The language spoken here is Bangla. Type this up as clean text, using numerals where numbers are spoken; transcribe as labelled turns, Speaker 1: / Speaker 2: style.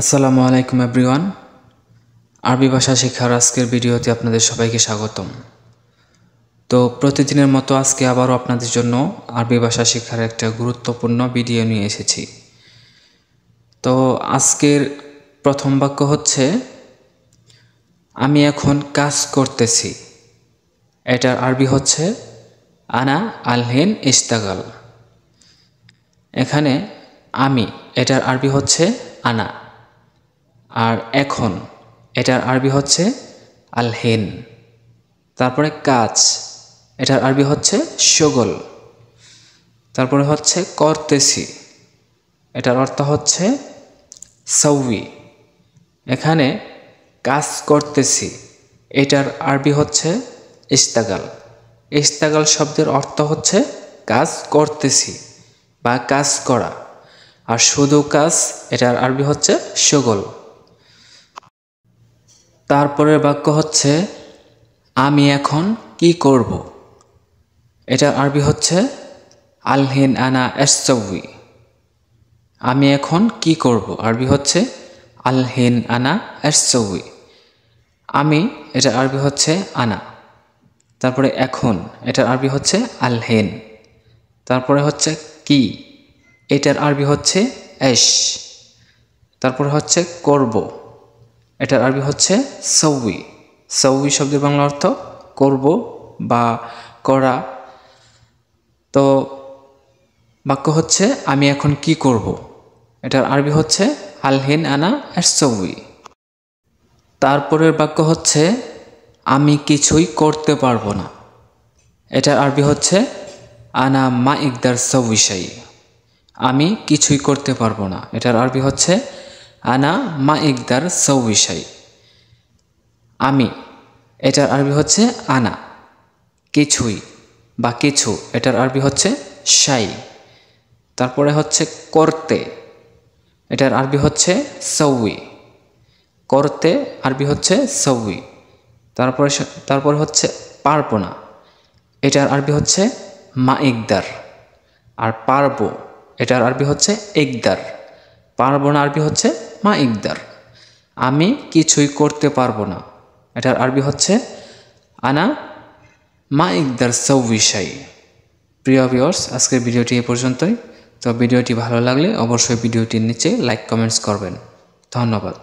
Speaker 1: আসসালামু আলাইকুম এভরিওয়ান। আরবি ভাষা শেখার আজকের ভিডিওতে আপনাদের সবাইকে স্বাগতম। তো প্রতিদিনের মতো আজকে আবারও আপনাদের জন্য আরবি ভাষা শেখার একটা গুরুত্বপূর্ণ ভিডিও নিয়ে এসেছি। তো আজকের প্রথম বাক্য হচ্ছে আমি এখন কাজ করতেছি। এটার আরবি হচ্ছে আনা আলহিন ইস্তাগাল। এখানে আমি এটার আরবি হচ্ছে আনা, আর এখন এটার আরবি হচ্ছে আলহিন। তারপরে কাজ এটার আরবি হচ্ছে শগল। তারপরে হচ্ছে করতেছি, এটার অর্থ হচ্ছে সৌই। এখানে কাজ করতেছি এটার আরবি হচ্ছে ইস্তাগাল। ইস্তাগাল শব্দের অর্থ হচ্ছে কাজ করতেছি বা কাজ করা, আর শুধু কাজ এটার আরবি হচ্ছে শগল। তারপরের বাক্য হচ্ছে আমি এখন কি করব। এটার আরবি হচ্ছে আলহিন আনা এসসৌই। আমি এখন কি করব আরবি হচ্ছে আলহিন আনা এসসৌই। আমি এটার আরবি হচ্ছে আনা। তারপরে এখন এটার আরবি হচ্ছে আলহিন। তারপরে হচ্ছে কি, এটার আরবি হচ্ছে এশ। তারপরে হচ্ছে করব, এটার আরবি হচ্ছে সৌই। সৌই শব্দের বাংলা অর্থ করব বা করা। তো বাক্য হচ্ছে আমি এখন কি করব, এটার আরবি হচ্ছে আলহিন আনা এসসৌই। তারপরের বাক্য হচ্ছে আমি কিছুই করতে পারবো না। এটার আরবি হচ্ছে আনা মা ইকদার সৌইশাই। আমি কিছুই করতে পারবো না, এটার আরবি হচ্ছে আনা মা ইকদার সৌইশাই। আমি এটার আরবি হচ্ছে আনা। কিছুই বা কিছু এটার আরবি হচ্ছে শাই। তারপরে হচ্ছে করতে, এটার আরবি হচ্ছে সৌই। করতে আরবি হচ্ছে সৌই। তারপরে হচ্ছে পারবো না, এটার আরবি হচ্ছে মা ইকদার। আর পারবো এটার আরবি হচ্ছে ইকদার। পারবো না আরবি হচ্ছে মা ইকদার। আমি কিছুই করতে পারবো না, এটার আরবি হচ্ছে আনা মা ইকদার সৌইশাই। প্রিয় ভিউয়ার্স, আজকের ভিডিওটি এ পর্যন্তই। তো ভিডিওটি ভালো লাগলে অবশ্যই ভিডিওটির নিচে লাইক কমেন্টস করবেন। ধন্যবাদ।